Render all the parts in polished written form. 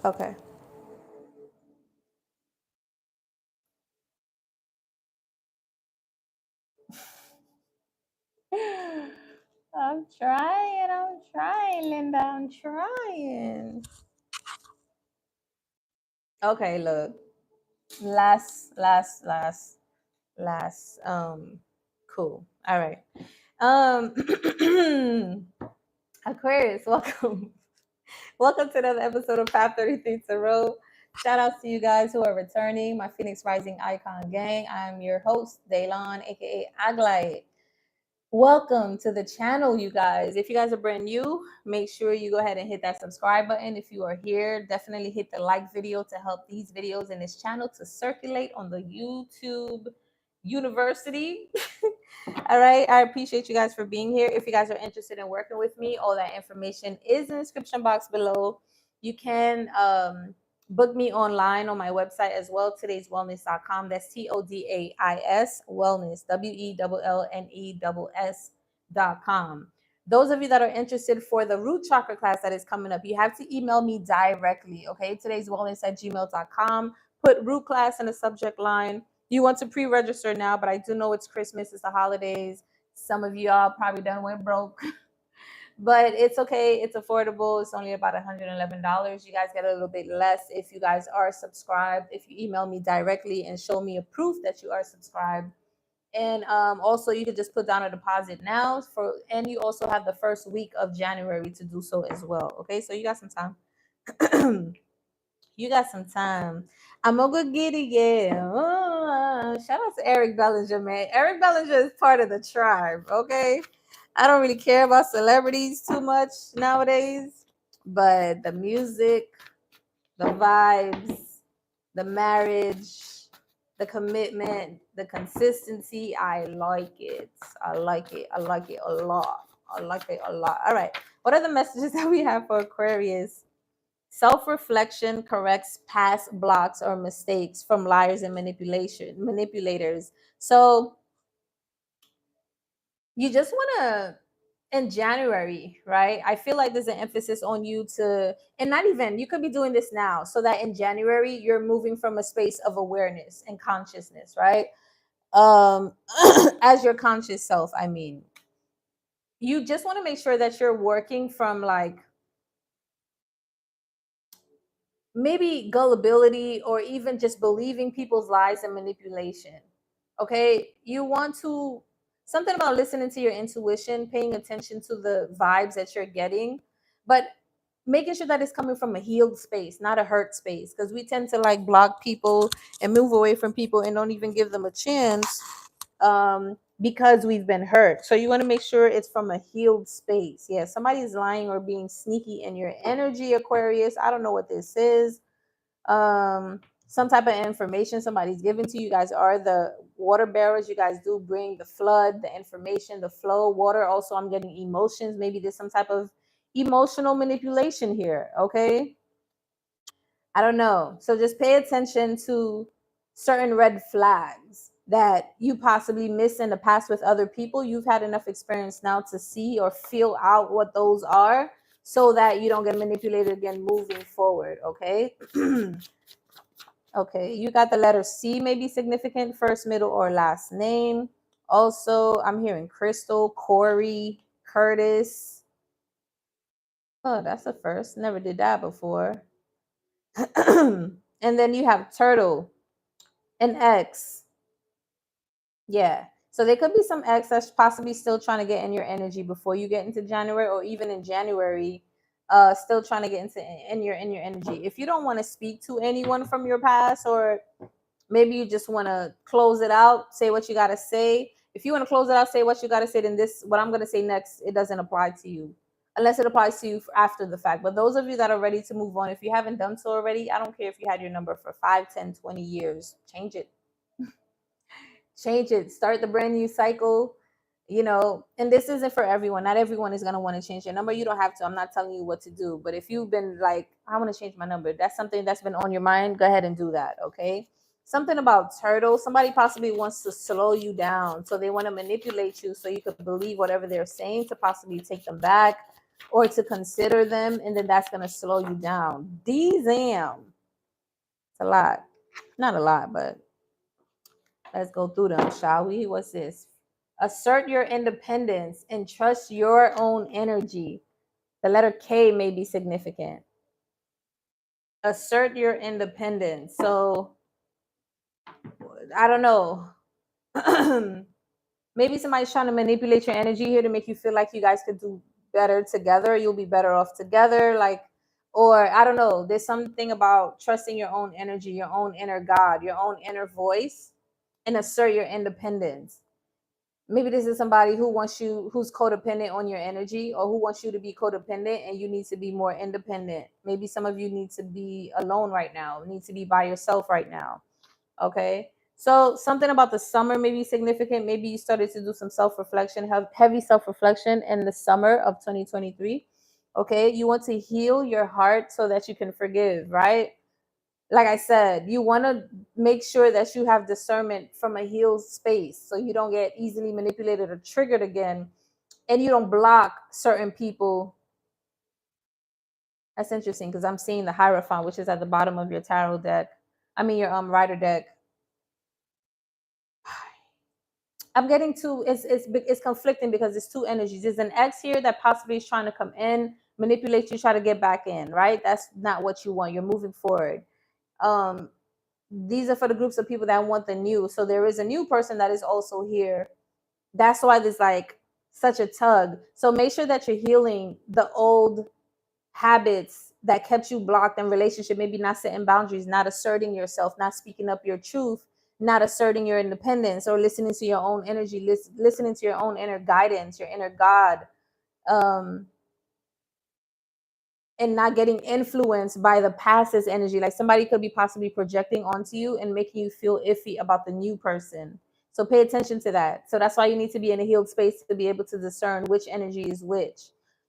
Okay. I'm trying, Linda. I'm trying. Okay, look. Last. Cool. All right. Um Aquarius, welcome. Welcome to another episode of 533 Tarot. Shout outs to you guys who are returning, my Phoenix Rising Icon gang. I'm your host, Daylon, aka Aglite. Welcome to the channel, you guys. If you guys are brand new, make sure you go ahead and hit that subscribe button. If you are here, definitely hit the like video to help these videos in this channel to circulate on the YouTube University. All right. I appreciate you guys for being here. If you guys are interested in working with me, all that information is in the description box below. You can book me online on my website as well, todayswellness.com. That's TODAIS wellness, WELLNESS.com. Those of you that are interested for the root chakra class that is coming up, you have to email me directly. Okay. Todayswellness@gmail.com. Put root class in the subject line. You want to pre-register now, but I do know it's Christmas, it's the holidays. Some of y'all probably done went broke. But it's okay. It's affordable. It's only about $111. You guys get a little bit less if you guys are subscribed. If you email me directly and show me a proof that you are subscribed. And also, you could just put down a deposit now and you also have the first week of January to do so as well. Okay, so you got some time. You got some time. I'm gonna go get it, yeah. Shout out to Eric Bellinger, man. Eric Bellinger is part of the tribe, okay? I don't really care about celebrities too much nowadays, but the music, the vibes, the marriage, the commitment, the consistency, I like it. I like it. I like it a lot. I like it a lot. All right. What are the messages that we have for Aquarius? Self-reflection corrects past blocks or mistakes from liars and manipulators. So you just want to, in January, right? I feel like there's an emphasis on you to, and not even, you could be doing this now so that in January you're moving from a space of awareness and consciousness, right? Um as your conscious self, I mean. You just want to make sure that you're working from like maybe gullibility or even just believing people's lies and manipulation. Okay, you want to, something about listening to your intuition, paying attention to the vibes that you're getting, but making sure that it's coming from a healed space, not a hurt space, because we tend to like block people and move away from people and don't even give them a chance because we've been hurt. So you want to make sure it's from a healed space. Yeah, somebody's lying or being sneaky in your energy, Aquarius. I don't know what this is. Some type of information somebody's given to you. You guys are the water bearers. You guys do bring the flood, the information, the flow. Water also, I'm getting emotions. Maybe there's some type of emotional manipulation here. Okay, I don't know. So just pay attention to certain red flags that you possibly missed in the past with other people. You've had enough experience now to see or feel out what those are so that you don't get manipulated again moving forward. Okay. Okay, you got the letter C, may be significant, first, middle, or last name. Also, I'm hearing Crystal, Corey, Curtis. Oh, that's the first. Never did that before. And then you have Turtle, an X. Yeah. So there could be some X that's possibly still trying to get in your energy before you get into January, or even in January, still trying to get into in your energy. If you don't want to speak to anyone from your past, or maybe you just want to close it out, say what you got to say. If you want to close it out, say what you got to say, then this, what I'm going to say next, it doesn't apply to you unless it applies to you after the fact. But those of you that are ready to move on, if you haven't done so already, I don't care if you had your number for 5, 10, 20 years, change it. Change it. Start the brand new cycle. You know, and this isn't for everyone. Not everyone is going to want to change your number. You don't have to. I'm not telling you what to do. But if you've been like, I want to change my number, that's something that's been on your mind, go ahead and do that. Okay. Something about turtle. Somebody possibly wants to slow you down. So they want to manipulate you so you could believe whatever they're saying to possibly take them back. or to consider them, and then that's going to slow you down. Damn. It's a lot. Not a lot, but let's go through them, shall we? What's this? Assert your independence and trust your own energy. The letter K may be significant. Assert your independence. So, I don't know. Maybe somebody's trying to manipulate your energy here to make you feel like you guys could do better together. You'll be better off together. Like, or I don't know. There's something about trusting your own energy, your own inner God, your own inner voice, and assert your independence. Maybe this is somebody who wants you, who's codependent on your energy, or who wants you to be codependent and you need to be more independent. Maybe some of you need to be alone right now, need to be by yourself right now. Okay. So something about the summer may be significant. Maybe you started to do some self-reflection, have heavy self-reflection in the summer of 2023. Okay. You want to heal your heart so that you can forgive, right? Like I said, you want to make sure that you have discernment from a healed space so you don't get easily manipulated or triggered again, and you don't block certain people. That's interesting because I'm seeing the Hierophant, which is at the bottom of your tarot deck. I mean, your rider deck. I'm getting to it's conflicting because it's two energies. There's an ex here that possibly is trying to come in, manipulate you, try to get back in, right? That's not what you want. You're moving forward. These are for the groups of people that want the new. So there is a new person that is also here. That's why there's like such a tug. So make sure that you're healing the old habits that kept you blocked in relationship, maybe not setting boundaries, not asserting yourself, not speaking up your truth, not asserting your independence, or listening to your own energy, listening to your own inner guidance, your inner God, and not getting influenced by the past's energy. Like somebody could be possibly projecting onto you and making you feel iffy about the new person. So pay attention to that. So that's why you need to be in a healed space to be able to discern which energy is which.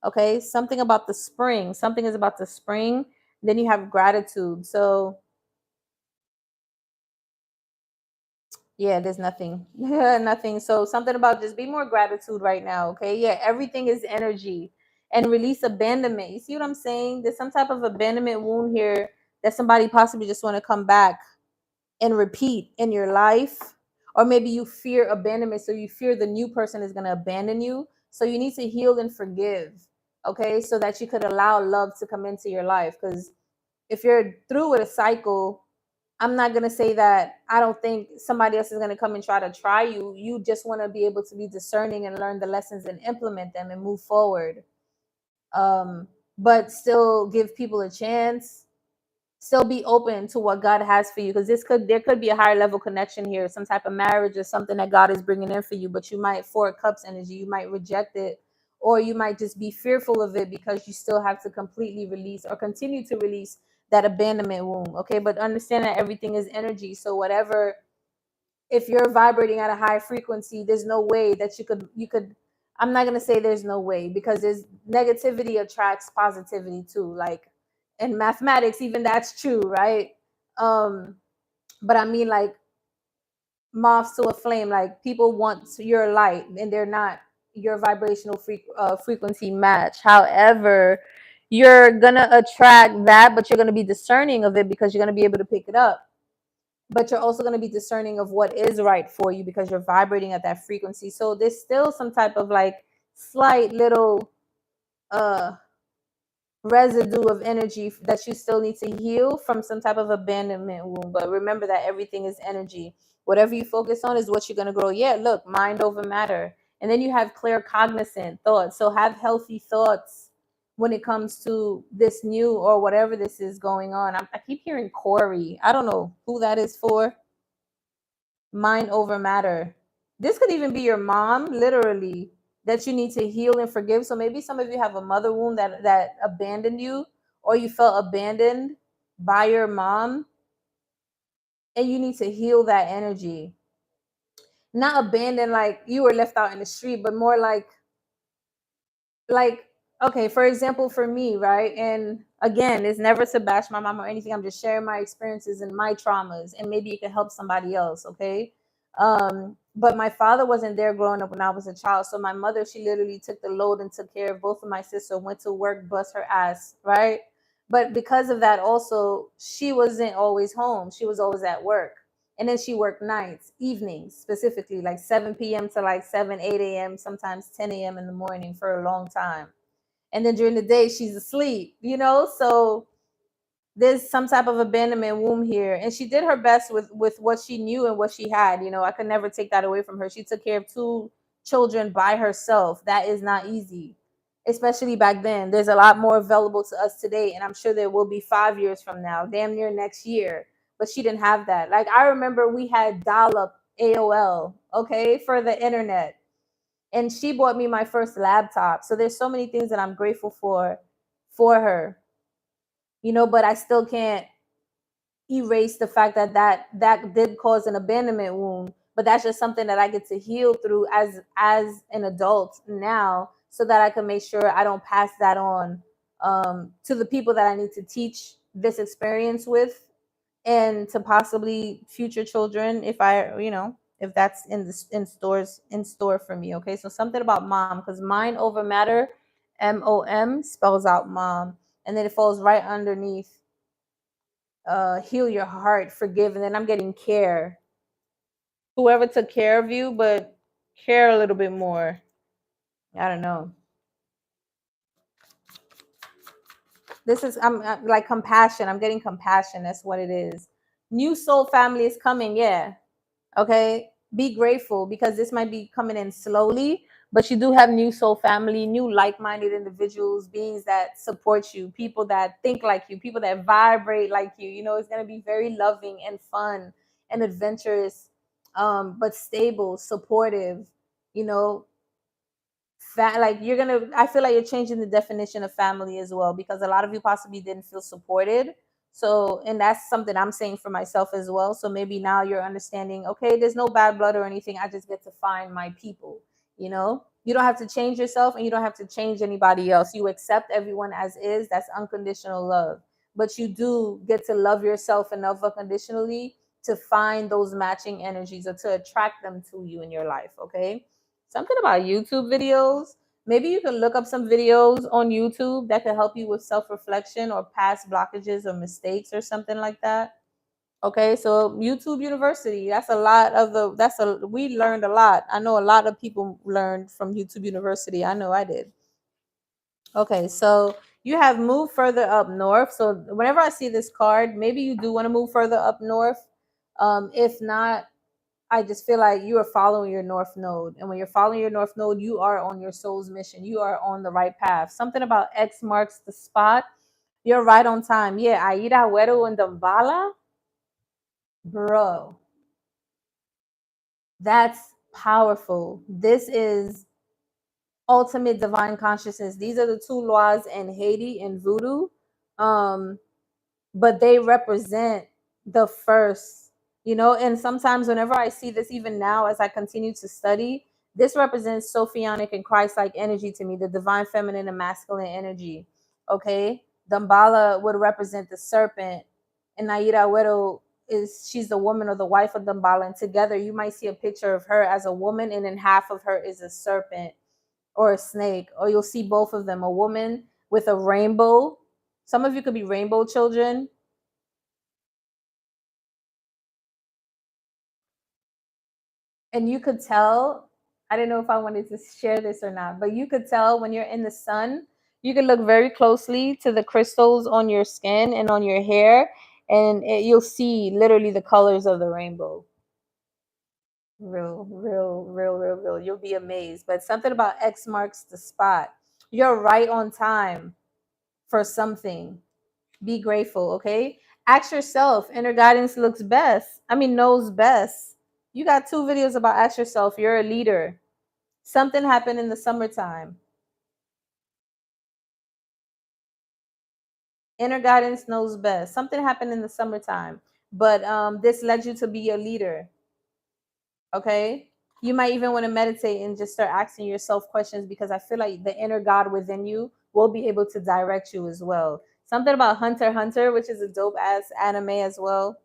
Okay, something about the spring. Something is about the spring. Then you have gratitude. So yeah, there's nothing. Nothing. So something about just be more gratitude right now. Okay. Yeah, everything is energy. And release abandonment. You see what I'm saying? There's some type of abandonment wound here that somebody possibly just want to come back and repeat in your life. Or maybe you fear abandonment. So you fear the new person is going to abandon you. So you need to heal and forgive. Okay. So that you could allow love to come into your life. Because if you're through with a cycle, I'm not going to say that I don't think somebody else is going to come and try you. You just want to be able to be discerning and learn the lessons and implement them and move forward. But still give people a chance. Still be open to what God has for you, because there could be a higher level connection here, some type of marriage or something that God is bringing in for you. But you might, Four of Cups energy, you might reject it, or you might just be fearful of it because you still have to completely release or continue to release that abandonment wound. Okay, but understand that everything is energy. So whatever, if you're vibrating at a high frequency, there's no way that you could. I'm not gonna say there's no way, because there's negativity attracts positivity too. Like in mathematics, even that's true, right? But I mean, like moths to a flame. Like people want your light, and they're not your vibrational frequency match. However, you're gonna attract that, but you're gonna be discerning of it because you're gonna be able to pick it up. But you're also going to be discerning of what is right for you because you're vibrating at that frequency. So there's still some type of like slight little residue of energy that you still need to heal from, some type of abandonment wound. But remember that everything is energy. Whatever you focus on is what you're going to grow. Yeah, look, mind over matter. And then you have clear cognizant thoughts. So have healthy thoughts when it comes to this new or whatever this is going on. I keep hearing Corey. I don't know who that is for. Mind over matter. This could even be your mom, literally, that you need to heal and forgive. So maybe some of you have a mother wound that abandoned you, or you felt abandoned by your mom, and you need to heal that energy. Not abandoned like you were left out in the street, but more like okay, for example, for me, right? And again, it's never to bash my mom or anything. I'm just sharing my experiences and my traumas, and maybe it can help somebody else. Okay. But my father wasn't there growing up when I was a child. So my mother, she literally took the load and took care of both of my sisters, went to work, bust her ass, right? But because of that, also, she wasn't always home. She was always at work. And then she worked nights, evenings specifically, like 7 p.m. to like 7, 8 a.m., sometimes 10 a.m. in the morning for a long time. And then during the day, she's asleep, you know? So there's some type of abandonment womb here, and she did her best with what she knew and what she had. You know, I could never take that away from her. She took care of 2 children by herself. That is not easy, especially back then. There's a lot more available to us today, and I'm sure there will be 5 years from now, damn near next year. But she didn't have that. Like, I remember we had dial-up AOL, okay, for the internet, and she bought me my first laptop. So there's so many things that I'm grateful for her, you know. But I still can't erase the fact that that did cause an abandonment wound. But that's just something that I get to heal through as an adult now, so that I can make sure I don't pass that on to the people that I need to teach this experience with, and to possibly future children, if I, you know, if that's in store for me. Okay, so something about mom, because mind over matter, MOM, spells out mom, and then it falls right underneath heal your heart, forgive, and then I'm getting care. Whoever took care of you, but care a little bit more. I don't know. This is I'm like compassion. I'm getting compassion. That's what it is. New soul family is coming. Yeah. Okay. Be grateful, because this might be coming in slowly, but you do have new soul family, new like-minded individuals, beings that support you, people that think like you, people that vibrate like you. You know, it's going to be very loving and fun and adventurous, but stable, supportive, you know. Like, you're gonna, I feel like you're changing the definition of family as well, because a lot of you possibly didn't feel supported. So, and that's something I'm saying for myself as well. So maybe now you're understanding, okay, there's no bad blood or anything, I just get to find my people. You know, you don't have to change yourself, and you don't have to change anybody else. You accept everyone as is. That's unconditional love. But you do get to love yourself enough unconditionally to find those matching energies, or to attract them to you in your life. Okay, something about YouTube videos. Maybe you can look up some videos on YouTube that could help you with self-reflection or past blockages or mistakes or something like that. Okay, so YouTube University, that's a lot of we learned a lot. I know a lot of people learned from YouTube University. I know I did. Okay, so you have moved further up north. So whenever I see this card, maybe you do want to move further up north. If not, I just feel like you are following your North Node. And when you're following your North Node, you are on your soul's mission. You are on the right path. Something about X marks the spot. You're right on time. Yeah, Aida Weru and Dambala. Bro, that's powerful. This is ultimate divine consciousness. These are the two laws in Haiti and Voodoo. Um, but they represent the first, you know. And sometimes whenever I see this, even now as I continue to study, this represents sophionic and Christ-like energy to me, the divine feminine and masculine energy. Okay, Dambala would represent the serpent, and Naira Agüero she's the woman or the wife of Dambala, and together you might see a picture of her as a woman, and then half of her is a serpent or a snake, or you'll see both of them, a woman with a rainbow. Some of you could be rainbow children. And you could tell, I don't know if I wanted to share this or not, but you could tell when you're in the sun, you can look very closely to the crystals on your skin and on your hair, and you'll see literally the colors of the rainbow. Real, real, real, real, real. You'll be amazed. But something about X marks the spot. You're right on time for something. Be grateful, okay? Ask yourself, inner guidance looks best. I mean, knows best. You got 2 videos about ask yourself, you're a leader. Something happened in the summertime. Inner guidance knows best. Something happened in the summertime, but this led you to be a leader, okay? You might even want to meditate and just start asking yourself questions, because I feel like the inner God within you will be able to direct you as well. Something about Hunter x Hunter, which is a dope ass anime as well.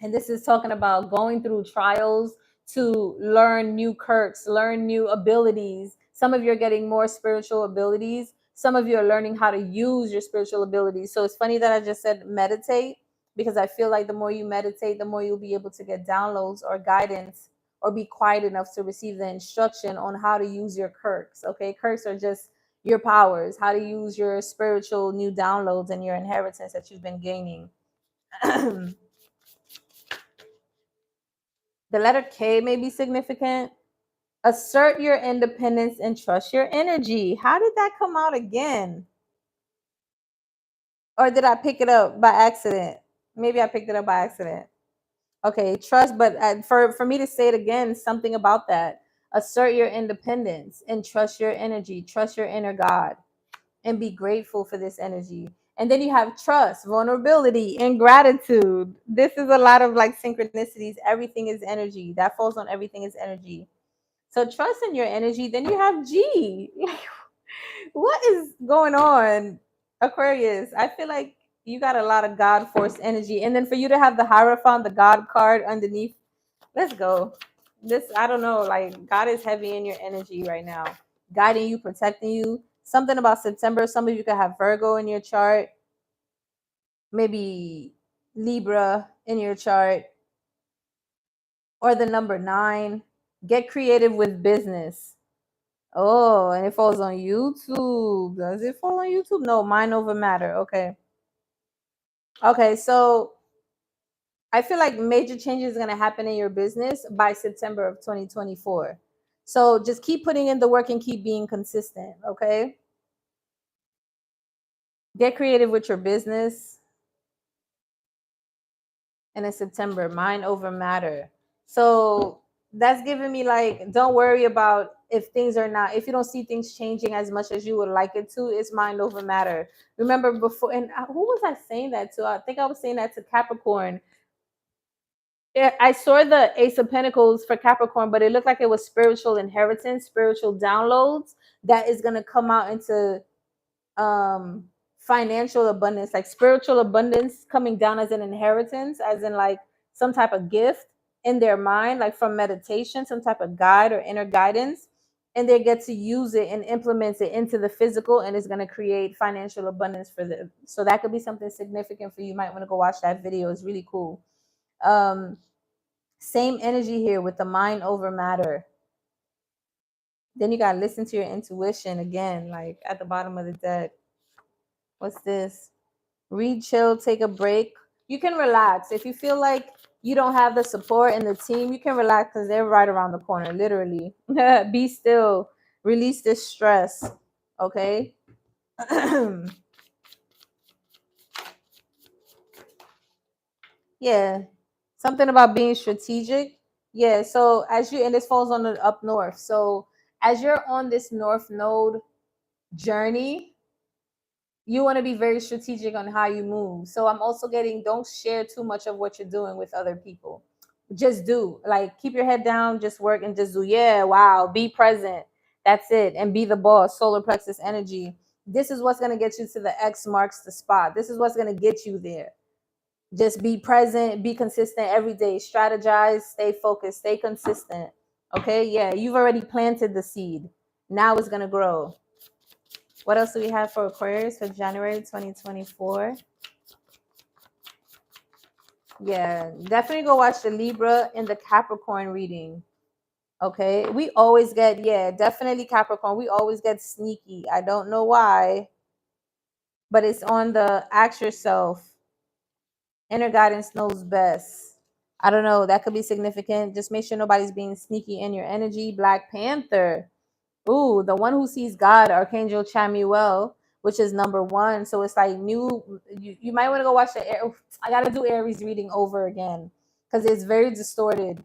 And this is talking about going through trials, to learn new quirks, learn new abilities. Some of you are getting more spiritual abilities. Some of you are learning how to use your spiritual abilities. So it's funny that I just said meditate, because I feel like the more you meditate, the more you'll be able to get downloads or guidance, or be quiet enough to receive the instruction on how to use your quirks. Okay, quirks are just your powers, how to use your spiritual new downloads and your inheritance that you've been gaining. The letter K may be significant. Assert your independence and trust your energy. How did that come out again? Or did I pick it up by accident? Maybe I picked it up by accident. Okay, trust, but for me to say it again, something about that. Assert your independence and trust your energy, trust your inner God, and be grateful for this energy. And then you have trust, vulnerability, and gratitude. This is a lot of like synchronicities. Everything is energy. That falls on everything is energy. So trust in your energy. Then you have G. What is going on, Aquarius? I feel like you got a lot of God force energy. And then for you to have the Hierophant, the God card underneath, let's go. This, I don't know, like God is heavy in your energy right now, guiding you, protecting you. Something about September. Some of you could have Virgo in your chart, maybe Libra in your chart, or the number 9. Get creative with business. Oh, and it falls on YouTube. Does it fall on YouTube? No, mind over matter. Okay. Okay, so I feel like major changes are going to happen in your business by September of 2024. So just keep putting in the work and keep being consistent, okay? Get creative with your business. And in September, mind over matter. So that's giving me like, don't worry about if things are not, if you don't see things changing as much as you would like it to, it's mind over matter. Remember before, and who was I saying that to? I think I was saying that to Capricorn. Yeah, I saw the Ace of Pentacles for Capricorn, but it looked like it was spiritual inheritance, spiritual downloads that is going to come out into um financial abundance, like spiritual abundance coming down as an inheritance, as in like some type of gift in their mind, like from meditation, some type of guide or inner guidance, and they get to use it and implement it into the physical, and it's going to create financial abundance for them. So that could be something significant for you. You might want to go watch that video. It's really cool. Same energy here with the mind over matter. Then you got to listen to your intuition again, like at the bottom of the deck. What's this? Read, chill, take a break. You can relax. If you feel like you don't have the support in the team, you can relax because they're right around the corner, literally. Be still. Release this stress. Okay? Yeah. Something about being strategic. Yeah. So as you, and this falls on the up north. So as you're on this north node journey, you want to be very strategic on how you move. So I'm also getting, don't share too much of what you're doing with other people. Just do, like, keep your head down, just work and just do. Yeah, wow, be present. That's it. And be the boss. Solar plexus energy. This is what's going to get you to the X marks the spot. This is what's going to get you there. Just be present, be consistent every day. Strategize, stay focused, stay consistent. Okay, yeah, you've already planted the seed. Now it's going to grow. What else do we have for Aquarius for January 2024? Yeah, definitely go watch the Libra and the Capricorn reading. Okay, we always get, yeah, definitely Capricorn. We always get sneaky. I don't know why, but it's on the ask yourself. Inner guidance knows best. I don't know. That could be significant. Just make sure nobody's being sneaky in your energy. Black Panther. Ooh, the one who sees God, Archangel Chamuel, which is number 1. So it's like new. You might want to go watch the. I gotta do Aries reading over again because it's very distorted.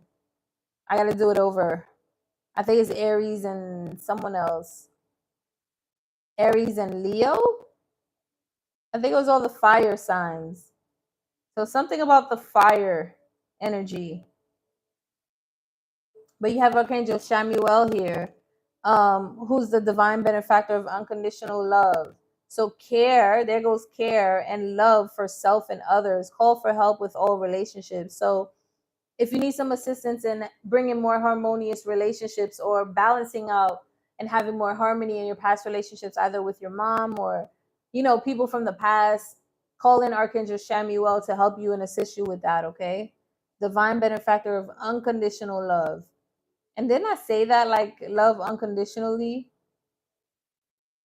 I gotta do it over. I think it's Aries and someone else. Aries and Leo. I think it was all the fire signs. So something about the fire energy. But you have Archangel Chamuel here, who's the divine benefactor of unconditional love. So care, there goes care and love for self and others. Call for help with all relationships. So if you need some assistance in bringing more harmonious relationships or balancing out and having more harmony in your past relationships, either with your mom or, people from the past, call in Archangel Shamuel to help you and assist you with that, okay? Divine benefactor of unconditional love. And didn't I say that, like, love unconditionally?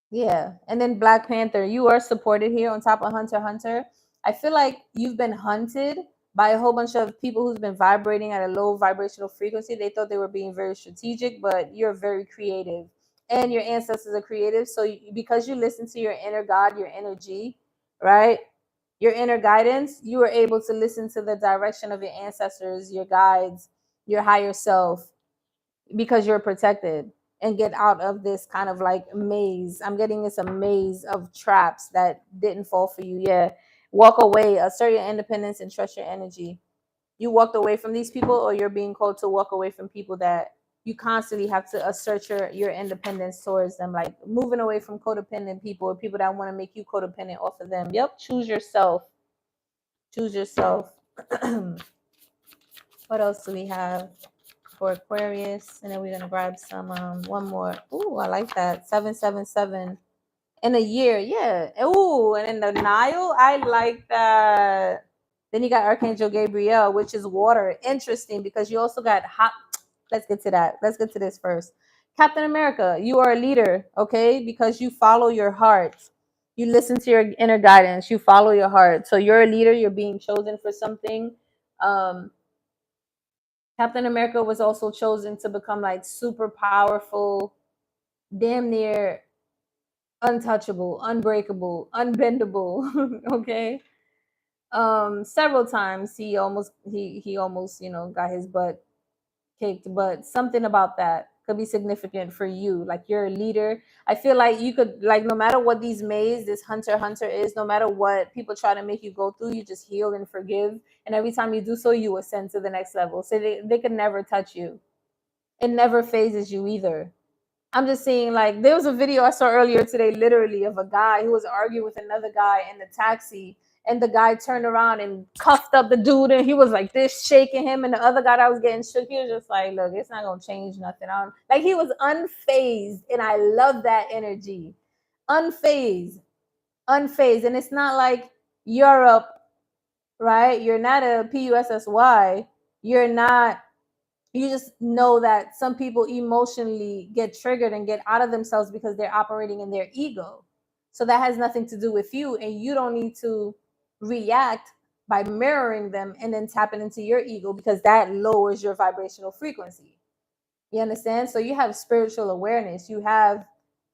Yeah. And then Black Panther, you are supported here on top of Hunter x Hunter. I feel like you've been hunted by a whole bunch of people who's been vibrating at a low vibrational frequency. They thought they were being very strategic, but you're very creative. And your ancestors are creative. So because you listen to your inner God, your energy, right? Your inner guidance, you are able to listen to the direction of your ancestors, your guides, your higher self, because you're protected, and get out of this kind of like maze. I'm getting this a maze of traps that didn't fall for you. Yeah. Walk away, assert your independence, and trust your energy. You walked away from these people, or you're being called to walk away from people that you constantly have to assert your independence towards them, like moving away from codependent people or people that want to make you codependent off of them. Yep. Choose yourself. Choose yourself. What else do we have for Aquarius? And then we're gonna grab some one more. Ooh, I like that. 777 in a year. Yeah. Ooh, and in the Nile, I like that. Then you got Archangel Gabriel, which is water. Interesting, because you also got hot. Let's get to that. Let's get to this first. Captain America, you are a leader, okay? Because you follow your heart. You listen to your inner guidance. You follow your heart. So you're a leader. You're being chosen for something. Um, Captain America was also chosen to become like super powerful, damn near untouchable, unbreakable, unbendable. Okay. Several times he almost, got his butt kicked, but something about that could be significant for you. Like, you're a leader. I feel like you could, like, no matter what this hunter is, no matter what people try to make you go through, you just heal and forgive. And every time you do so, you ascend to the next level. So they could never touch you. It never phases you either. I'm just saying, like, there was a video I saw earlier today, literally, of a guy who was arguing with another guy in the taxi, and the guy turned around and cuffed up the dude, and he was like this, shaking him, and the other guy that was getting shook, he was just like, look, it's not gonna change nothing. Like, he was unfazed, and I love that energy. Unfazed. Unfazed. And it's not like Europe, right? You're not a PUSSY. You're not, you just know that some people emotionally get triggered and get out of themselves because they're operating in their ego. So that has nothing to do with you, and you don't need to react by mirroring them and then tapping into your ego, because that lowers your vibrational frequency. You understand? So you have spiritual awareness, you have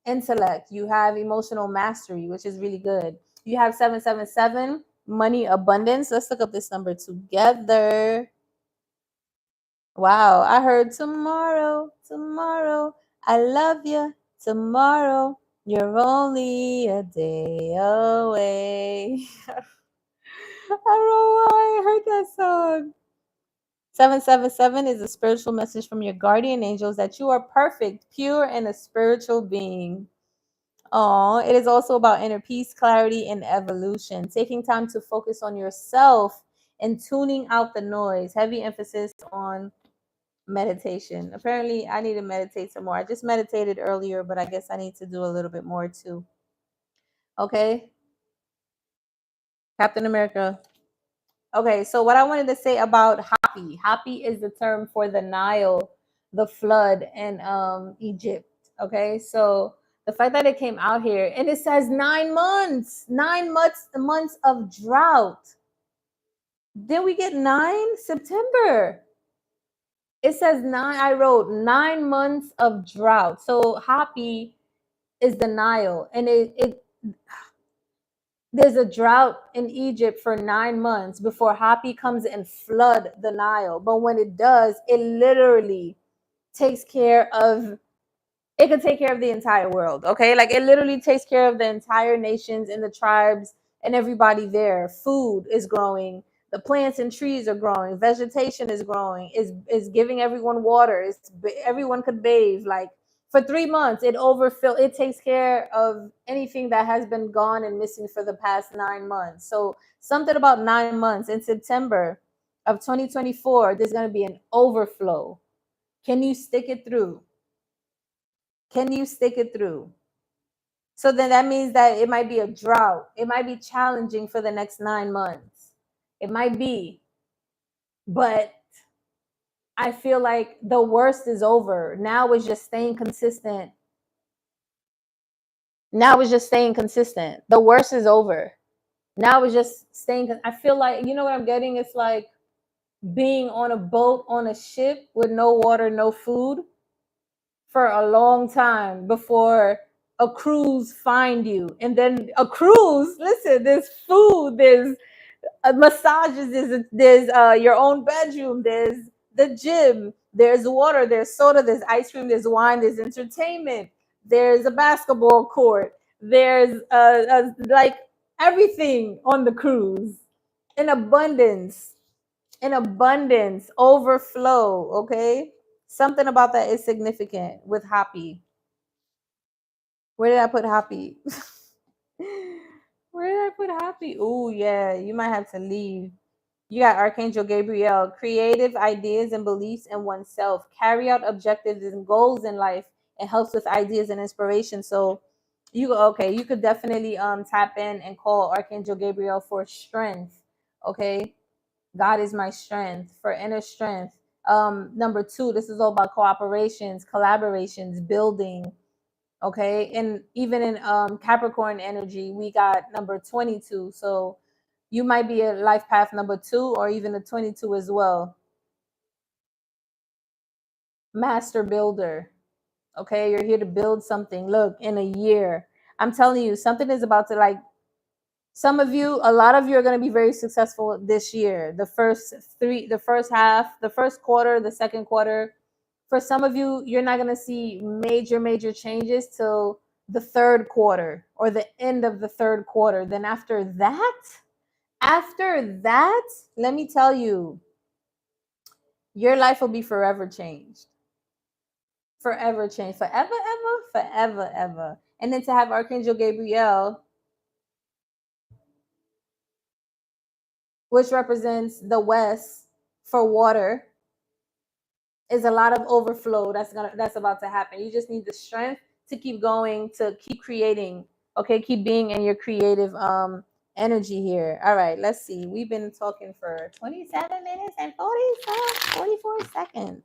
intellect, you have emotional mastery, which is really good. You have 777, money abundance. Let's look up this number together. Wow, I heard tomorrow, tomorrow, I love you, tomorrow, you're only a day away. I don't know why I heard that song. 777 is a spiritual message from your guardian angels that you are perfect, pure, and a spiritual being. Oh, it is also about inner peace, clarity, and evolution. Taking time to focus on yourself and tuning out the noise. Heavy emphasis on meditation. Apparently, I need to meditate some more. I just meditated earlier, but I guess I need to do a little bit more too. Okay. Captain America. Okay, so what I wanted to say about Happy. Happy is the term for the Nile, the flood, and Egypt. Okay, so the fact that it came out here and it says 9 months, 9 months of drought. Then we get 9 September. It says 9. I wrote 9 months of drought. So Happy is the Nile, and it there's a drought in Egypt for 9 months before Happy comes and flood the Nile. But when it does, it literally takes care of, it could take care of the entire world. Okay, like, it literally takes care of the entire nations and the tribes and everybody there. Food is growing, the plants and trees are growing, vegetation is growing, is giving everyone water, everyone could bathe. Like, for 3 months, it takes care of anything that has been gone and missing for the past 9 months. So something about 9 months in September, of 2024, there's going to be an overflow. Can you stick it through? Can you stick it through? So then that means that it might be a drought. It might be challenging for the next 9 months. It might be, but I feel like the worst is over. Now it's just staying consistent. Now it's just staying consistent. The worst is over. Now it's just staying. I feel like, you know what I'm getting? It's like being on a boat, on a ship with no water, no food for a long time before a cruise find you. And then a cruise, listen, there's food, there's massages, there's your own bedroom, there's the gym, there's water, there's soda, there's ice cream, there's wine, there's entertainment, there's a basketball court, there's like everything on the cruise in abundance, overflow. Okay, something about that is significant with happy. Where did I put happy? Where did I put happy? Oh yeah, you might have to leave. You got Archangel Gabriel, creative ideas and beliefs in oneself, carry out objectives and goals in life, and helps with ideas and inspiration. So you could definitely tap in and call Archangel Gabriel for strength. Okay. God is my strength, for inner strength. Number 2, this is all about cooperations, collaborations, building. Okay. And even in Capricorn energy, we got number 22. So you might be a life path number 2 or even a 22 as well. Master builder. Okay. You're here to build something. Look, in a year, I'm telling you, something is about to, like, some of you, a lot of you are going to be very successful this year. The first half, the first quarter, the second quarter. For some of you, you're not going to see major changes till the third quarter or the end of the third quarter. Then after that, let me tell you, your life will be forever changed. Forever changed. Forever. And then to have Archangel Gabriel, which represents the West for water, is a lot of overflow that's about to happen. You just need the strength to keep going, to keep creating. Okay, keep being in your creative energy here. All right, let's see. We've been talking for 27 minutes and 44 seconds.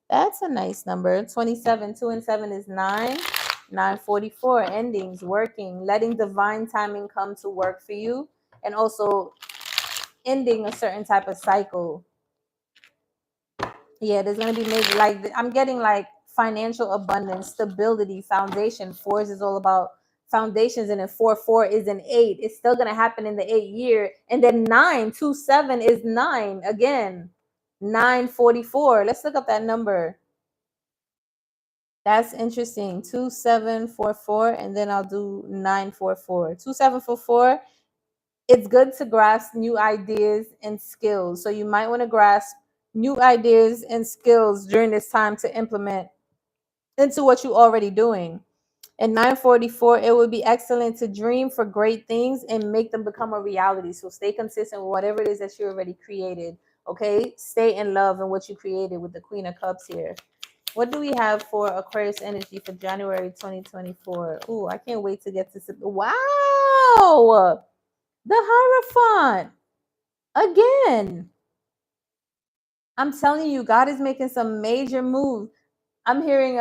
That's a nice number. 27, 2 and 7 is 9. 944, endings, working, letting divine timing come to work for you, and also ending a certain type of cycle. Yeah, there's gonna be maybe, like, I'm getting like financial abundance, stability, foundation. 4s is all about foundations, and then 4 is an 8. It's still gonna happen in the 8 year, and then 927 is 9 again. 944. Let's look up that number. That's interesting. 2744, and then I'll do 944. 2744. It's good to grasp new ideas and skills. So you might want to grasp new ideas and skills during this time to implement into what you're already doing. And 944, it would be excellent to dream for great things and make them become a reality. So stay consistent with whatever it is that you already created. Okay, stay in love in what you created with the Queen of Cups here. What do we have for Aquarius energy for January 2024? Oh, I can't wait to get to wow, the Hierophant again. I'm telling you, God is making some major moves. I'm hearing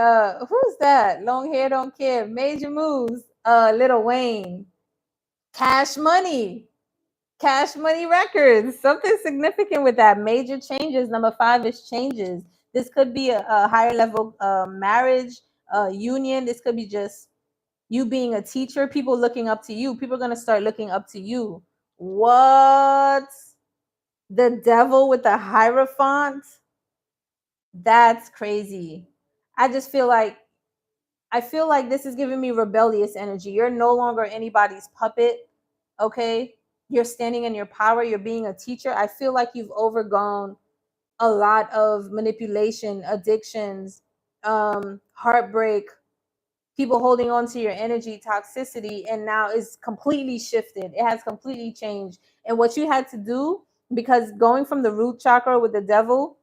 who's that? Long hair don't care. Major moves. Lil Wayne. Cash Money. Cash Money Records. Something significant with that. Major changes. Number 5 is changes. This could be a higher level marriage, union. This could be just you being a teacher, people looking up to you. People are going to start looking up to you. What? The devil with the Hierophant? That's crazy. I feel like this is giving me rebellious energy. You're no longer anybody's puppet. Okay? You're standing in your power. You're being a teacher. I feel like you've overgone a lot of manipulation, addictions, heartbreak, people holding on to your energy, toxicity, and now it's completely shifted. It has completely changed. And what you had to do, because going from the root chakra with the devil,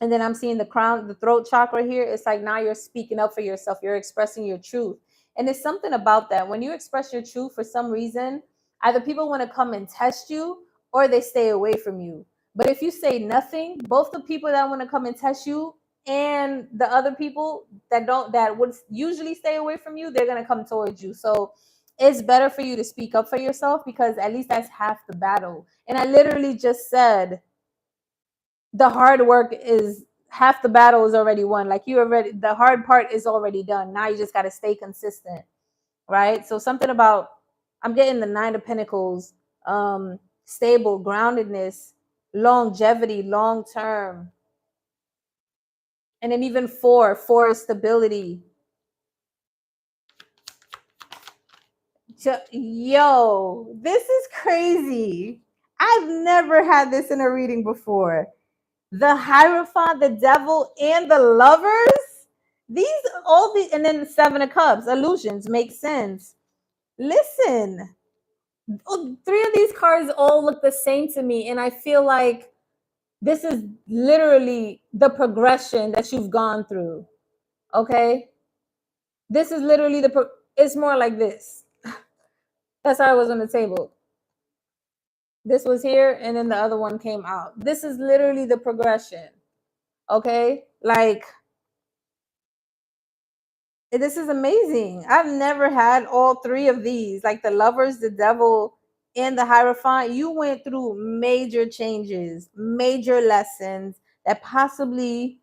and then I'm seeing the crown, the throat chakra here. It's like now you're speaking up for yourself. You're expressing your truth. And it's something about that. When you express your truth, for some reason, either people want to come and test you or they stay away from you. But if you say nothing, both the people that want to come and test you and the other people that would usually stay away from you, they're going to come towards you. So it's better for you to speak up for yourself, because at least that's half the battle. And I literally just said the hard work is half the battle is already won. Like you already, the hard part is already done. Now you just got to stay consistent, right? So something about, I'm getting the 9 of Pentacles, stable, groundedness, longevity, long term, and then even four is stability. Yo, this is crazy. I've never had this in a reading before. The Hierophant, the Devil, and the Lovers. These, all the, and then the 7 of Cups, illusions, make sense. Listen, 3 of these cards all look the same to me, and I feel like this is literally the progression that you've gone through. Okay, this is literally it's more like this. That's how it was on the table. This was here, and then the other one came out. This is literally the progression. Okay, like, this is amazing. I've never had all 3 of these, like the Lovers, the Devil, and the Hierophant. You went through major changes, major lessons that possibly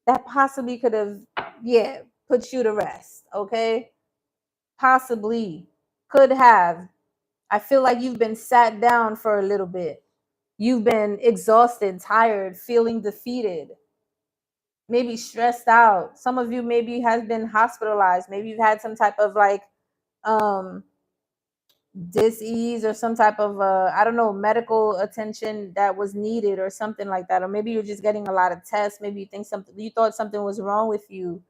could have, yeah, put you to rest. Okay, possibly could have. I feel like you've been sat down for a little bit. You've been exhausted, tired, feeling defeated, maybe stressed out. Some of you maybe has been hospitalized. Maybe you've had some type of like dis-ease or some type of I don't know, medical attention that was needed or something like that. Or maybe you're just getting a lot of tests. Maybe you thought something was wrong with you,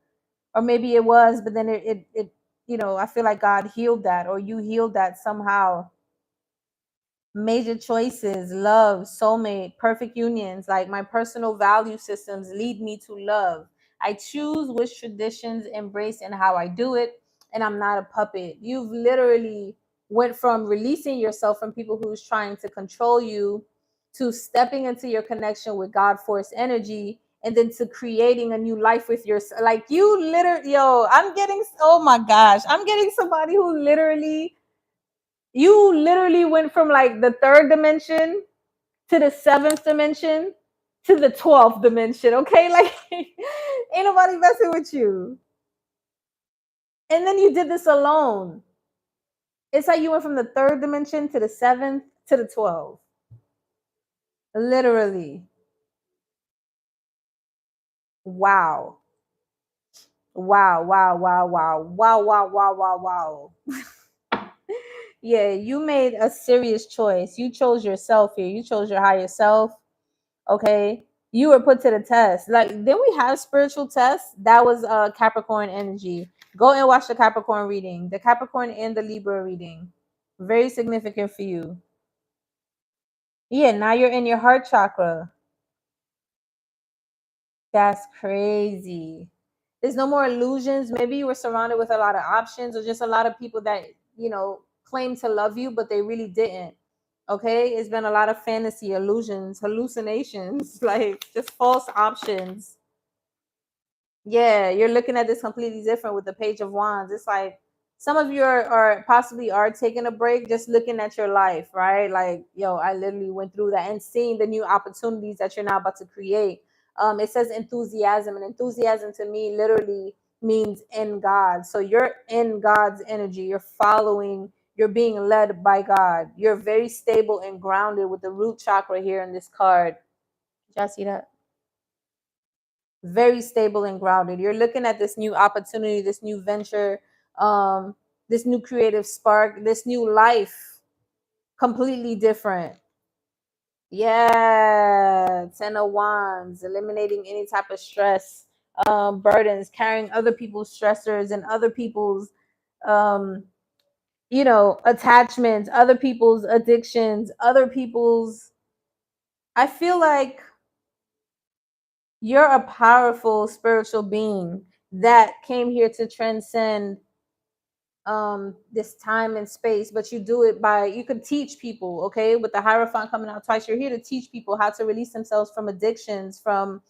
or maybe it was, but then it I feel like God healed that, or you healed that somehow. Major choices, love, soulmate, perfect unions. Like, my personal value systems lead me to love. I choose which traditions embrace and how I do it, and I'm not a puppet. You've literally went from releasing yourself from people who's trying to control you to stepping into your connection with God force energy, and then to creating a new life with yourself. Like, you literally, I'm getting, oh my gosh, I'm getting somebody who literally, you literally went from like the 3rd dimension to the 7th dimension to the 12th dimension. Okay, like, ain't nobody messing with you. And then you did this alone. It's like you went from the 3rd dimension to the 7th to the 12th. Literally. Wow. Wow, wow, wow, wow, wow, wow, wow, wow, wow. Yeah, you made a serious choice. You chose yourself here. You chose your higher self. Okay, you were put to the test. Like, then we have spiritual tests. That was Capricorn energy. Go and watch the Capricorn reading, the Capricorn and the Libra reading. Very significant for you. Yeah, now you're in your heart chakra. That's crazy. There's no more illusions. Maybe you were surrounded with a lot of options, or just a lot of people that claim to love you, but they really didn't. Okay, it's been a lot of fantasy, illusions, hallucinations, like just false options. Yeah, you're looking at this completely different with the Page of Wands. It's like some of you are possibly taking a break, just looking at your life, right? Like, I literally went through that, and seeing the new opportunities that you're now about to create. It says enthusiasm, and enthusiasm to me literally means in God. So you're in God's energy. You're following. You're being led by God. You're very stable and grounded with the root chakra here in this card. Did y'all see that? Very stable and grounded. You're looking at this new opportunity, this new venture, this new creative spark, this new life, completely different. Yeah, 10 of Wands, eliminating any type of stress, burdens, carrying other people's stressors and other people's, attachments, other people's addictions, other people's I feel like you're a powerful spiritual being that came here to transcend this time and space, but you do it by, you could teach people, okay, with the Hierophant coming out twice, you're here to teach people how to release themselves from addictions, from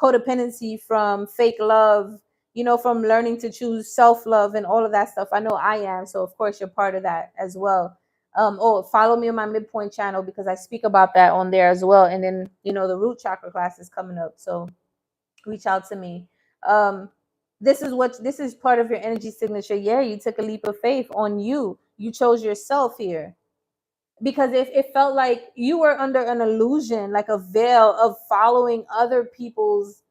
codependency, from fake love, you know, from learning to choose self-love and all of that stuff. I know I am, so of course you're part of that as well. Oh, follow me on my midpoint channel because I speak about that on there as well. And then, you know, the root chakra class is coming up, so reach out to me. um this is part of your energy signature. Yeah, you took a leap of faith on you. You chose yourself here because if it felt like you were under an illusion, like a veil of following other people's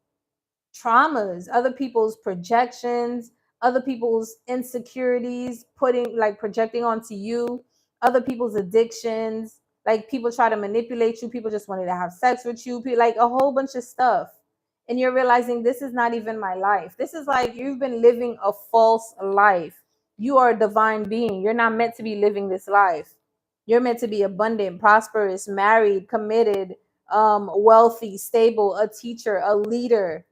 traumas, other people's projections, other people's insecurities, putting like projecting onto you, other people's addictions, like people try to manipulate you, people just wanted to have sex with you, like a whole bunch of stuff. And you're realizing this is not even my life. This is like you've been living a false life. You are a divine being. You're not meant to be living this life. You're meant to be abundant, prosperous, married, committed, wealthy, stable, a teacher, a leader.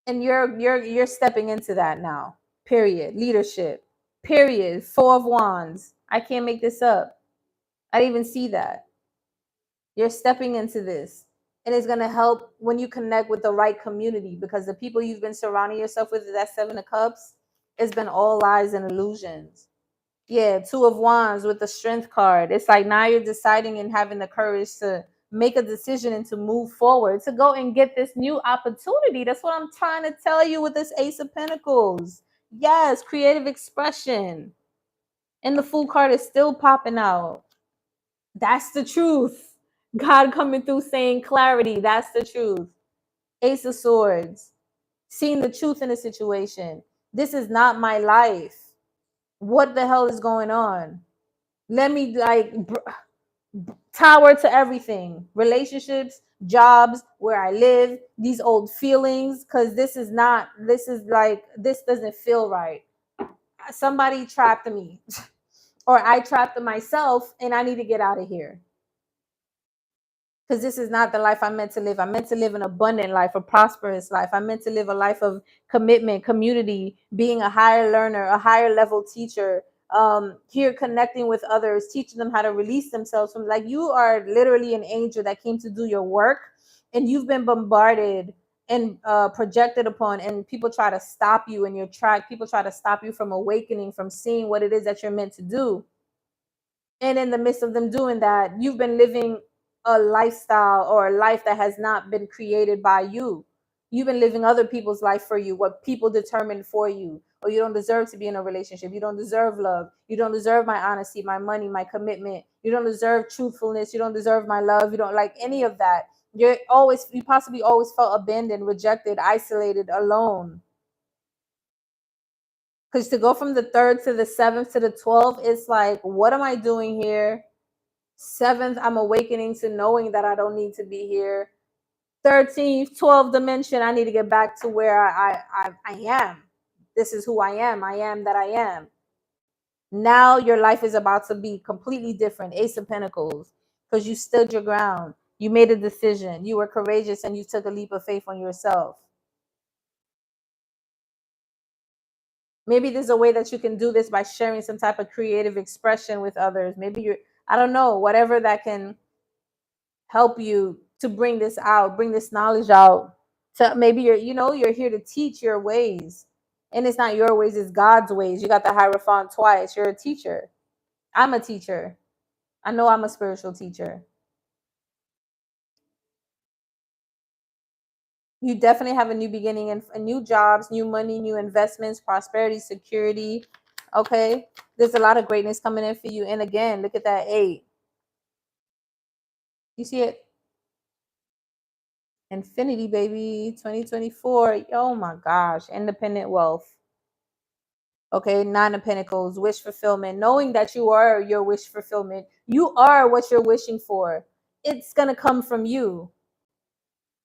And you're stepping into that now. Period. Leadership. Period. Four of Wands. I can't make this up. I didn't even see that. You're stepping into this. And it's going to help when you connect with the right community, because the people you've been surrounding yourself with, that Seven of Cups, it's been all lies and illusions. Yeah, Two of Wands with the Strength card. It's like now you're deciding and having the courage to make a decision and to move forward, to go and get this new opportunity. That's what I'm trying to tell you with this Ace of Pentacles. Yes, creative expression. And the Fool card is still popping out. That's the truth. God coming through saying clarity. That's the truth. Ace of Swords. Seeing the truth in the situation. This is not my life. What the hell is going on? Let me like tower to everything, relationships, jobs, where I live, these old feelings, because this is not, this is like, this doesn't feel right. Somebody trapped me or I trapped myself and I need to get out of here, because this is not the life I'm meant to live. I'm meant to live an abundant life, a prosperous life. I'm meant to live a life of commitment, community, being a higher learner, a higher level teacher, here connecting with others, teaching them how to release themselves from, like, you are literally an angel that came to do your work, and you've been bombarded and projected upon, and people try to stop you in your track. People try to stop you from awakening, from seeing what it is that you're meant to do. And in the midst of them doing that, you've been living a lifestyle or a life that has not been created by you. You've been living other people's life for you, what people determined for you. Or you don't deserve to be in a relationship. You don't deserve love. You don't deserve my honesty, my money, my commitment. You don't deserve truthfulness. You don't deserve my love. You don't like any of that. You possibly always felt abandoned, rejected, isolated, alone. Because to go from the 3rd to the 7th to the 12th, it's like, what am I doing here? 7th, I'm awakening to knowing that I don't need to be here. 13th, 12th dimension, I need to get back to where I am. This is who I am. I am that I am. Now your life is about to be completely different. Ace of Pentacles, because you stood your ground. You made a decision. You were courageous and you took a leap of faith on yourself. Maybe there's a way that you can do this by sharing some type of creative expression with others. Maybe I don't know, whatever that can help you to bring this out, bring this knowledge out. To maybe you're here to teach your ways. And it's not your ways, it's God's ways. You got the Hierophant twice. You're a teacher. I'm a teacher. I know I'm a spiritual teacher. You definitely have a new beginning and new jobs, new money, new investments, prosperity, security. Okay. There's a lot of greatness coming in for you. And again, look at that 8. You see it? Infinity, baby. 2024. Oh my gosh. Independent wealth. Okay. 9 of Pentacles. Wish fulfillment. Knowing that you are your wish fulfillment. You are what you're wishing for. It's going to come from you.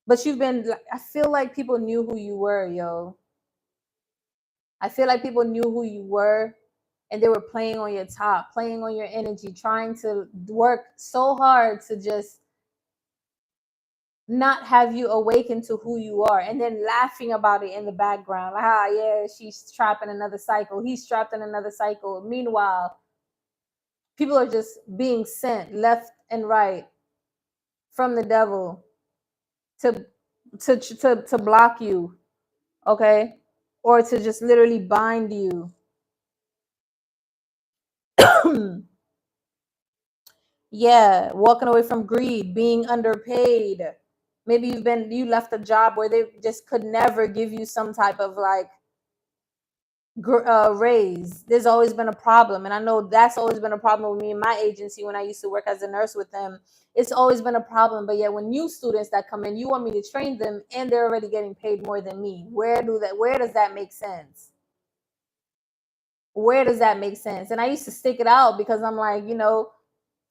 But I feel like people knew who you were, yo. I feel like people knew who you were, and they were playing on your top, playing on your energy, trying to work so hard to just not have you awaken to who you are, and then laughing about it in the background. Like, ah, yeah, she's trapped in another cycle. He's trapped in another cycle. Meanwhile, people are just being sent left and right from the devil to to block you, okay, or to just literally bind you. Yeah, walking away from greed, being underpaid. Maybe you left a job where they just could never give you some type of like raise. There's always been a problem, and I know that's always been a problem with me in my agency when I used to work as a nurse with them. It's always been a problem, but yet when new students that come in, you want me to train them, and they're already getting paid more than me. Where does that make sense? Where does that make sense? And I used to stick it out because I'm like,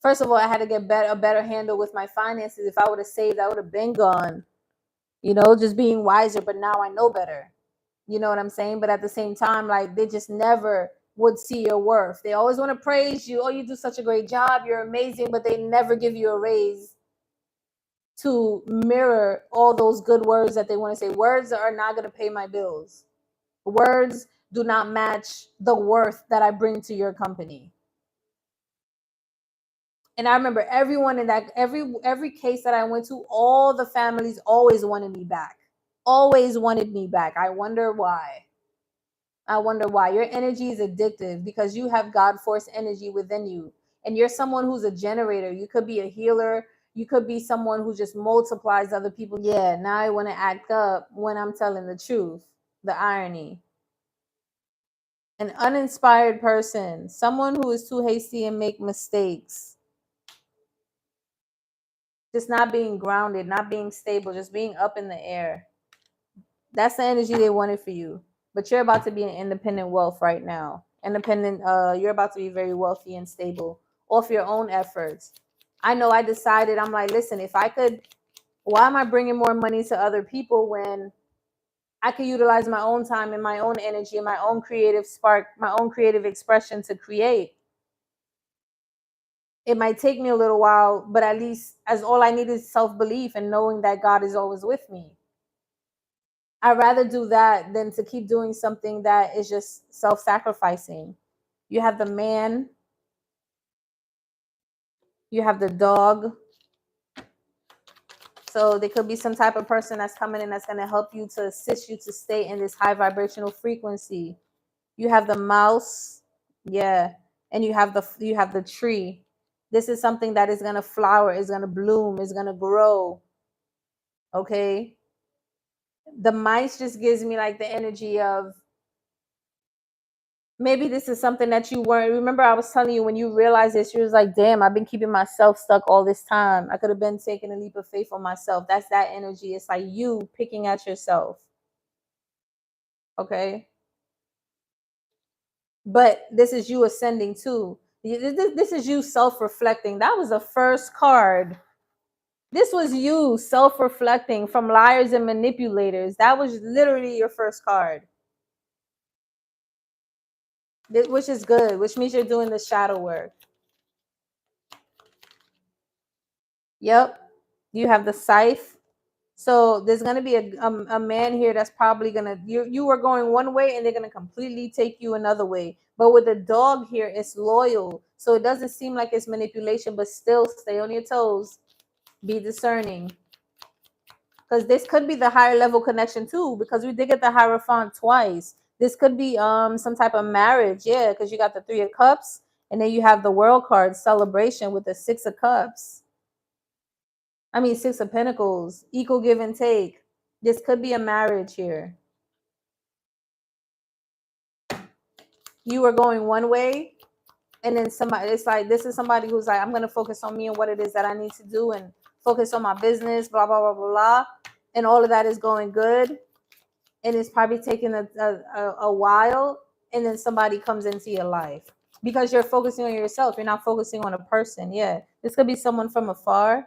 first of all, I had to get a better handle with my finances. If I would have saved, I would have been gone, just being wiser. But now I know better. You know what I'm saying? But at the same time, like, they just never would see your worth. They always want to praise you. Oh, you do such a great job. You're amazing. But they never give you a raise to mirror all those good words that they want to say. Words are not going to pay my bills. Words do not match the worth that I bring to your company. And I remember everyone in that, every case that I went to, all the families always wanted me back. Always wanted me back. I wonder why. Your energy is addictive because you have God force energy within you, and you're someone who's a generator. You could be a healer. You could be someone who just multiplies other people. Yeah, now I want to act up when I'm telling the truth. The irony. An uninspired person, someone who is too hasty and make mistakes. Just not being grounded, not being stable, just being up in the air. That's the energy they wanted for you. But you're about to be an independent wealth right now. You're about to be very wealthy and stable off your own efforts. I know I decided, I'm like, listen, why am I bringing more money to other people when I could utilize my own time and my own energy and my own creative spark, my own creative expression to create? It might take me a little while, but at least as all I need is self-belief and knowing that God is always with me. I'd rather do that than to keep doing something that is just self-sacrificing. You have the man, you have the dog. So there could be some type of person that's coming in that's going to help you, to assist you to stay in this high vibrational frequency. You have the mouse, yeah, and you have the tree. This is something that is going to flower, is going to bloom, is going to grow. Okay? The mice just gives me like the energy of, maybe this is something that you weren't. Remember, I was telling you, when you realize this, you was like, damn, I've been keeping myself stuck all this time. I could have been taking a leap of faith on myself. That's that energy. It's like you picking at yourself. Okay? But this is you ascending too. This is you self-reflecting. That was the first card. This was you self-reflecting from liars and manipulators. That was literally your first card. Which is good, which means you're doing the shadow work. Yep. You have the scythe. So there's going to be a man here that's probably going to, you were going one way and they're going to completely take you another way. But with the dog here, it's loyal. So it doesn't seem like it's manipulation, but still stay on your toes. Be discerning. Because this could be the higher level connection too, because we did get the Hierophant twice. This could be some type of marriage. Yeah, because you got the 3 of Cups and then you have the World card, celebration, with the 6 of Cups. 6 of Pentacles, equal give and take. This could be a marriage here. You were going one way, and then it's like, this is somebody who's like, I'm going to focus on me and what it is that I need to do and focus on my business, blah, blah, blah, blah, blah. And all of that is going good. And it's probably taking a while. And then somebody comes into your life because you're focusing on yourself. You're not focusing on a person. Yeah. This could be someone from afar.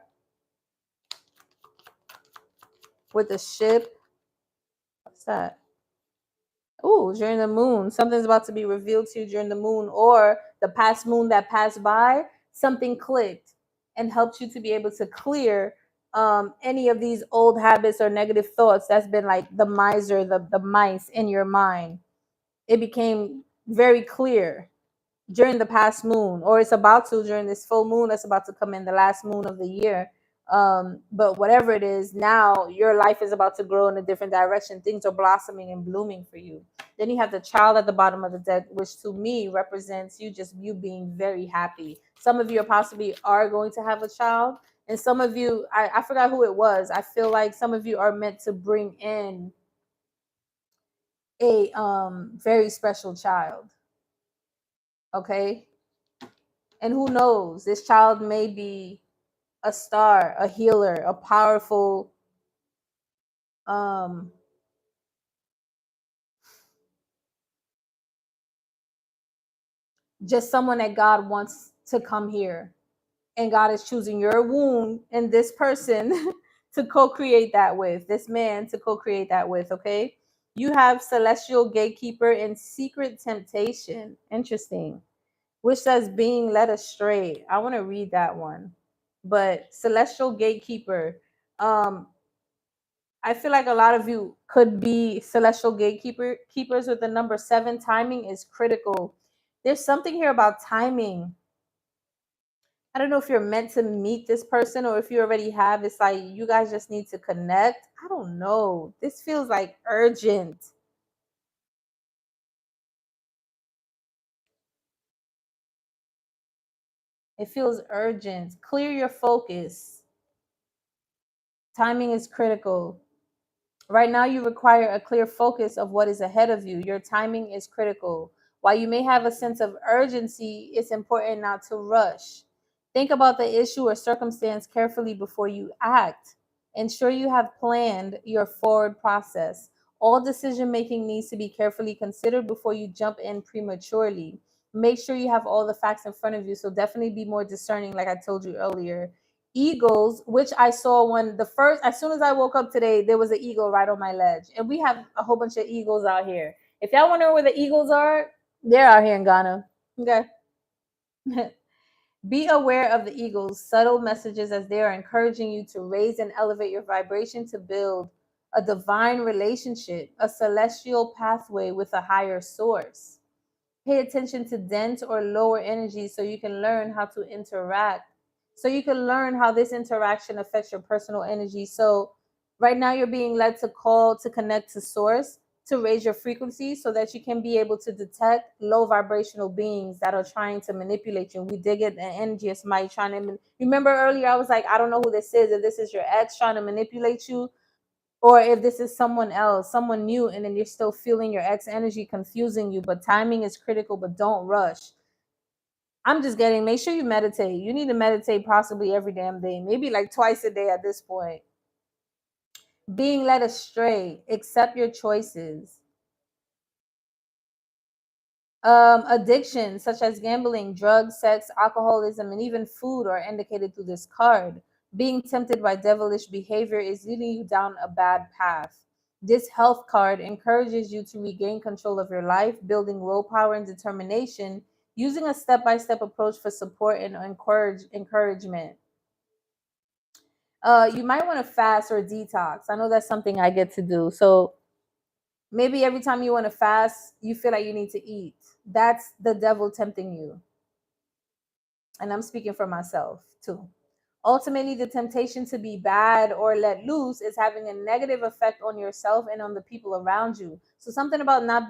With a ship. What's that? Ooh, during the moon, something's about to be revealed to you during the moon, or the past moon that passed by, something clicked and helped you to be able to clear any of these old habits or negative thoughts that's been like the miser, the mice in your mind. It became very clear during the past moon, or it's about to during this full moon that's about to come in, the last moon of the year. But whatever it is, now your life is about to grow in a different direction. Things are blossoming and blooming for you. Then you have the child at the bottom of the deck, which to me represents you, just you being very happy. Some of you are possibly are going to have a child, and some of you, I forgot who it was. I feel like some of you are meant to bring in a very special child. Okay, and who knows, this child may be a star, a healer, a powerful um just someone that God wants to come here, and God is choosing your womb and this person to co-create that with, this man to co-create that with. Okay, you have celestial gatekeeper and secret temptation. Interesting. Which says being led astray. I want to read that one. But celestial gatekeeper, um I feel like a lot of you could be celestial gatekeepers with the number 7. Timing is critical. There's something here about timing. I don't know if you're meant to meet this person or if you already have. It's like you guys just need to connect. I don't know. This feels like urgent. It feels urgent. Clear your focus. Timing is critical. Right now, you require a clear focus of what is ahead of you. Your timing is critical. While you may have a sense of urgency, it's important not to rush. Think about the issue or circumstance carefully before you act. Ensure you have planned your forward process. All decision making needs to be carefully considered before you jump in prematurely. Make sure you have all the facts in front of you. So, definitely be more discerning, like I told you earlier. Eagles, which I saw when the first, as soon as I woke up today, there was an eagle right on my ledge. And we have a whole bunch of eagles out here. If y'all wonder where the eagles are, they're out here in Ghana. Okay. Be aware of the eagles' subtle messages as they are encouraging you to raise and elevate your vibration to build a divine relationship, a celestial pathway with a higher source. Pay attention to dense or lower energy so you can learn how to interact. So you can learn how this interaction affects your personal energy. So right now you're being led to call to connect to source to raise your frequency so that you can be able to detect low vibrational beings that are trying to manipulate you. We did get the energy of somebody trying to remember earlier I was like, I don't know who this is, if this is your ex trying to manipulate you or if this is someone else, someone new, and then you're still feeling your ex energy confusing you. But timing is critical, but don't rush. I'm just getting, make sure you meditate. You need to meditate possibly every damn day, maybe like twice a day at this point. Being led astray, accept your choices. Addiction, such as gambling, drugs, sex, alcoholism, and even food, are indicated through this card. Being tempted by devilish behavior is leading you down a bad path. This health card encourages you to regain control of your life, building willpower and determination, using a step by step approach for support and encouragement. You might want to fast or detox. I know that's something I get to do. So maybe every time you want to fast, you feel like you need to eat. That's the devil tempting you. And I'm speaking for myself too. Ultimately, the temptation to be bad or let loose is having a negative effect on yourself and on the people around you. So something about not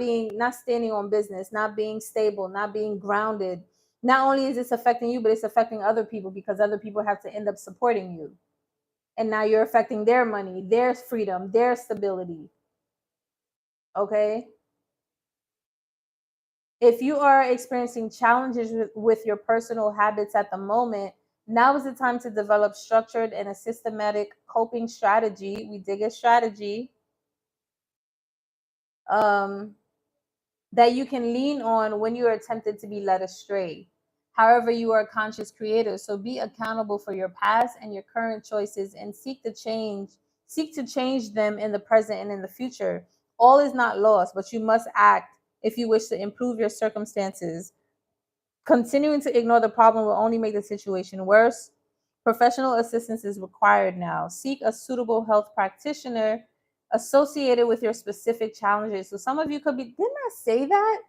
standing on business, not being stable, not being grounded. Not only is this affecting you, but it's affecting other people because other people have to end up supporting you. And now you're affecting their money, their freedom, their stability. Okay? If you are experiencing challenges with your personal habits at the moment, now is the time to develop structured and a systematic coping strategy. We dig a strategy um, that you can lean on when you are tempted to be led astray. However, you are a conscious creator, so be accountable for your past and your current choices and seek to change them in the present and in the future. All is not lost, but you must act if you wish to improve your circumstances. Continuing to ignore the problem will only make the situation worse. Professional assistance is required now. Seek a suitable health practitioner associated with your specific challenges. So some of you could be, didn't I say that?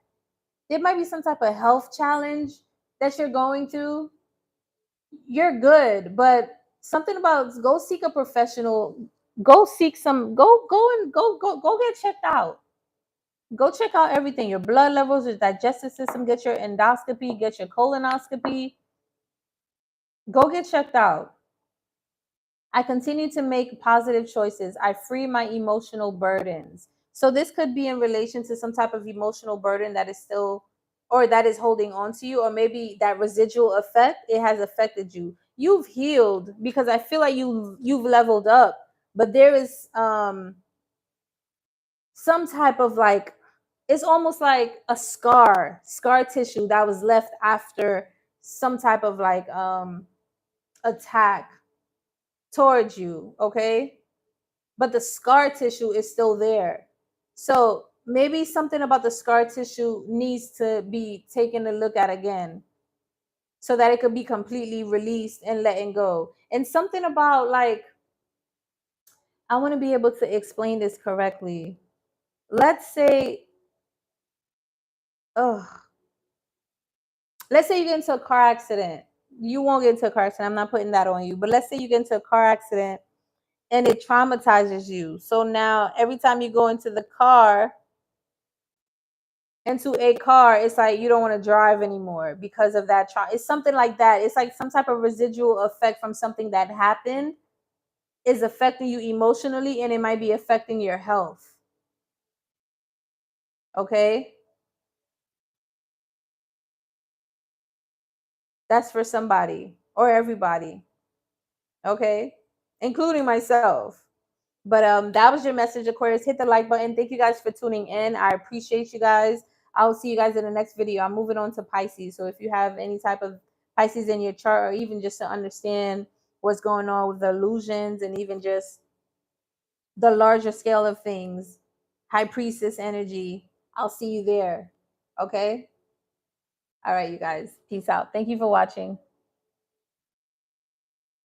There might be some type of health challenge that you're going through. You're good, but something about go seek a professional, go seek some, go get checked out. Go check out everything, your blood levels, your digestive system, get your endoscopy, get your colonoscopy. Go get checked out. I continue to make positive choices. I free my emotional burdens. So this could be in relation to some type of emotional burden that is still, or that is holding on to you, or maybe that residual effect, it has affected you. You've healed because I feel like you've leveled up, but there is some type of like, it's almost like a scar tissue that was left after some type of like attack towards you, okay? But the scar tissue is still there. So maybe something about the scar tissue needs to be taken a look at again so that it could be completely released and letting go. And something about like, I want to be able to explain this correctly. Let's say, oh, let's say you get into a car accident. You won't get into a car accident. I'm not putting that on you. But let's say you get into a car accident and it traumatizes you. So now every time you go into a car, it's like you don't want to drive anymore because of that. It's something like that. It's like some type of residual effect from something that happened is affecting you emotionally, and it might be affecting your health. Okay? That's for somebody or everybody. Okay? Including myself. But that was your message, Aquarius. Hit the like button. Thank you guys for tuning in. I appreciate you guys. I'll see you guys in the next video. I'm moving on to Pisces. So if you have any type of Pisces in your chart, or even just to understand what's going on with the illusions and even just the larger scale of things, High Priestess energy, I'll see you there. Okay? All right, you guys. Peace out. Thank you for watching.